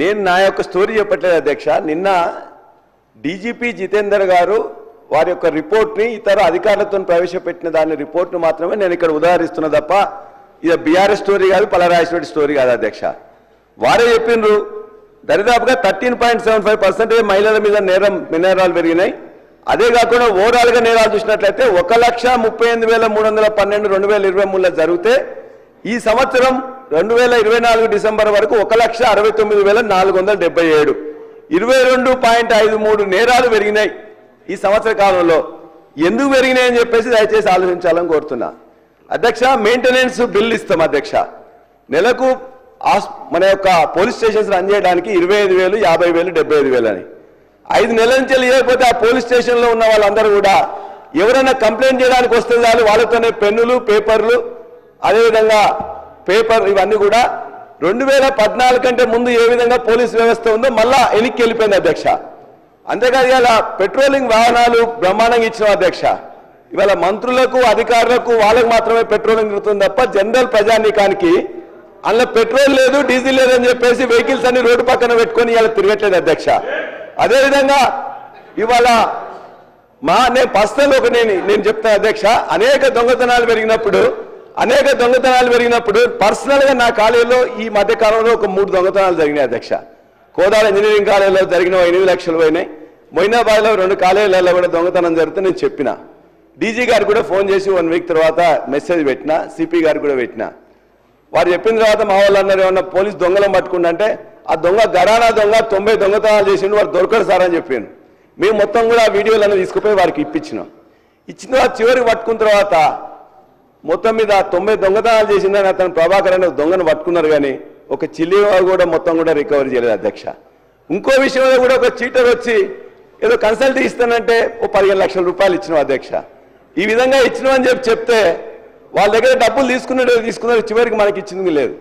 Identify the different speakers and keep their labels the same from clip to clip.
Speaker 1: నేను నా యొక్క స్టోరీ చెప్పట్లేదు అధ్యక్ష. నిన్న డీజీపీ జితేందర్ గారు వారి యొక్క రిపోర్ట్ని ఇతర అధికారులతో ప్రవేశపెట్టిన దాని రిపోర్ట్ను మాత్రమే నేను ఇక్కడ ఉదాహరిస్తున్నా తప్ప ఇది బీఆర్ఎస్ స్టోరీ కాదు, పలరాజేశ్వరి స్టోరీ కాదు అధ్యక్ష. వారే చెప్పిండ్రు దరిదాపుగా 13.75% మహిళల మీద నేరాలు పెరిగినాయి. అదే కాకుండా ఓవరాల్గా నేరాలు చూసినట్లయితే 1,38,312 2023లో జరిగితే ఈ సంవత్సరం 2024 డిసెంబర్ వరకు 1,69,477 22.53 నేరాలు పెరిగినాయి ఈ సంవత్సర కాలంలో. ఎందుకు పెరిగినాయని చెప్పేసి దయచేసి ఆలోచించాలని కోరుతున్నా అధ్యక్ష. మెయింటెనెన్స్ బిల్ ఇస్తాం అధ్యక్ష. నెలకు మన యొక్క పోలీస్ స్టేషన్స్ రన్ చేయడానికి 25,000, 50,000, 75,000 అని 5 నెలల నుంచి లేకపోతే ఆ పోలీస్ స్టేషన్లో ఉన్న వాళ్ళందరూ కూడా ఎవరైనా కంప్లైంట్ చేయడానికి వస్తే చాలు వాళ్ళతోనే పెన్నులు, పేపర్లు, అదేవిధంగా పేపర్ ఇవన్నీ కూడా 2014 కంటే ముందు ఏ విధంగా పోలీస్ వ్యవస్థ ఉందో మళ్ళా వెనక్కి వెళ్ళిపోయింది అధ్యక్ష. అంతేకాదు ఇలా పెట్రోలింగ్ వాహనాలు బ్రహ్మాండంగా ఇచ్చిన అధ్యక్ష. ఇవాళ మంత్రులకు, అధికారులకు వాళ్ళకు మాత్రమే పెట్రోలింగ్ జరుగుతుంది తప్ప జనరల్ ప్రజానీకానికి అందులో పెట్రోల్ లేదు, డీజిల్ లేదని చెప్పేసి వెహికల్స్ అన్ని రోడ్డు పక్కన పెట్టుకొని ఇలా తిరగట్లేదు అధ్యక్ష. అదేవిధంగా ఇవాళ నేను పర్సనల్ నేను చెప్తాను అధ్యక్ష. అనేక దొంగతనాలు పెరిగినప్పుడు పర్సనల్గా నా కాలేజీలో ఈ మధ్య కాలంలో ఒక 3 దొంగతనాలు జరిగినాయి అధ్యక్ష. కోదాడ ఇంజనీరింగ్ కాలేజీలో జరిగిన 8 లక్షలు పోయినాయి. మొయినాబాద్లో 2 కాలేజీలలో కూడా దొంగతనం జరిగితే నేను చెప్పిన డీజీ గారు కూడా ఫోన్ చేసి 1 వీక్ తర్వాత మెసేజ్ పెట్టిన, సిపి గారు కూడా పెట్టిన. వారు చెప్పిన తర్వాత మా వాళ్ళు అన్నారు ఏమన్నా పోలీస్ దొంగలను పట్టుకుంటే ఆ దొంగ గరానా దొంగ 90 దొంగతనాలు చేసిండు, వారు దొరకడు సార్ అని చెప్పాను. మేము మొత్తం కూడా ఆ వీడియోలన్నీ తీసుకుపోయి వారికి ఇచ్చిన తర్వాత చివరికి పట్టుకున్న తర్వాత మొత్తం మీద 90 దొంగతనాలు చేసిందని అతను ప్రభాకర్ అనే దొంగను పట్టుకున్నారు. కానీ ఒక చిల్లి కూడా మొత్తం కూడా రికవరీ చేయలేదు అధ్యక్ష. ఇంకో విషయంలో కూడా ఒక చీటర్ వచ్చి ఏదో కన్సల్ట్ ఇస్తానంటే 15 లక్షల రూపాయలు ఇచ్చినాం అధ్యక్ష. ఈ విధంగా ఇచ్చినామని చెప్తే వాళ్ళ దగ్గర డబ్బులు తీసుకున్నారు, చివరికి మనకి ఇచ్చింది లేదు.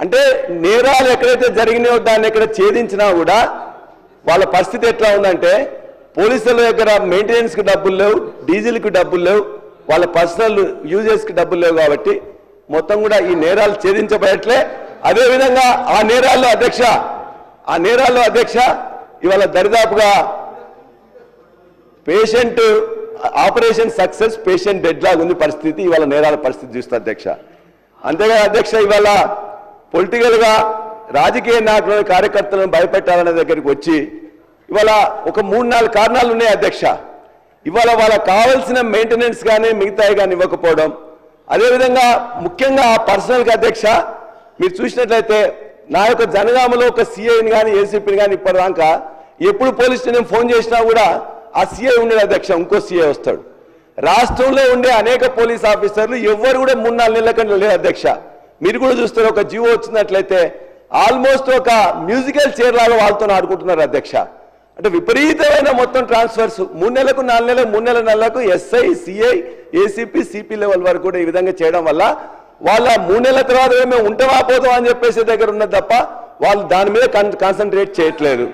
Speaker 1: అంటే నేరాలు ఎక్కడైతే జరిగినాయో దాన్ని ఎక్కడ ఛేదించినా కూడా వాళ్ళ పరిస్థితి ఎట్లా ఉందంటే పోలీసుల దగ్గర మెయింటెనెన్స్కి డబ్బులు లేవు, డీజిల్కి డబ్బులు లేవు, వాళ్ళ పర్సనల్ యూజెస్కి డబ్బులు లేవు. కాబట్టి మొత్తం కూడా ఈ నేరాలు ఛేదించబడట్లే. అదేవిధంగా ఆ నేరాల్లో అధ్యక్ష ఇవాళ దరిదాపుగా patient operation success, patient dead లాగా ఉంది పరిస్థితి. ఇవాళ నేరాల పరిస్థితి చూస్తే అధ్యక్ష. అంతేగా అధ్యక్ష ఇవాళ పొలిటికల్గా రాజకీయ నాయకులను, కార్యకర్తలను భయపెట్టాలనే దగ్గరికి వచ్చి ఇవాళ ఒక 3-4 కారణాలు ఉన్నాయి అధ్యక్ష. ఇవాళ వాళ్ళకి కావాల్సిన మెయింటెనెన్స్ కానీ మిగతాయి కానీ ఇవ్వకపోవడం, అదేవిధంగా ముఖ్యంగా ఆ పర్సనల్గా అధ్యక్ష మీరు చూసినట్లయితే నా యొక్క జనగామలో ఒక సిఐని కానీ ఏసీపీని కానీ ఇప్పటిదాకా ఎప్పుడు పోలీస్ స్టేషన్ ఫోన్ చేసినా కూడా ఆ సిఐ ఉండేది అధ్యక్ష, ఇంకో సిఐ వస్తాడు. రాష్ట్రంలో ఉండే అనేక పోలీస్ ఆఫీసర్లు ఎవరు కూడా 3-4 నెలల కంటే లేదు అధ్యక్ష. మీరు కూడా చూస్తారు ఒక జీవో వచ్చినట్లయితే ఆల్మోస్ట్ ఒక మ్యూజికల్ చైర్ లాగా వాళ్ళతో ఆడుకుంటున్నారు అధ్యక్ష. అంటే విపరీతమైన మొత్తం ట్రాన్స్ఫర్స్ 3 నెలలకు 4 నెలలకు 3 నెలలకు SI, CI, ACP, CP level వరకు కూడా ఈ విధంగా చేయడం వల్ల వాళ్ళ 3 నెలల తర్వాత మేము ఉంటామా పోతాం అని చెప్పేసి దగ్గర ఉన్నది తప్ప వాళ్ళు దాని మీద కాన్సన్ట్రేట్ చేయట్లేదు.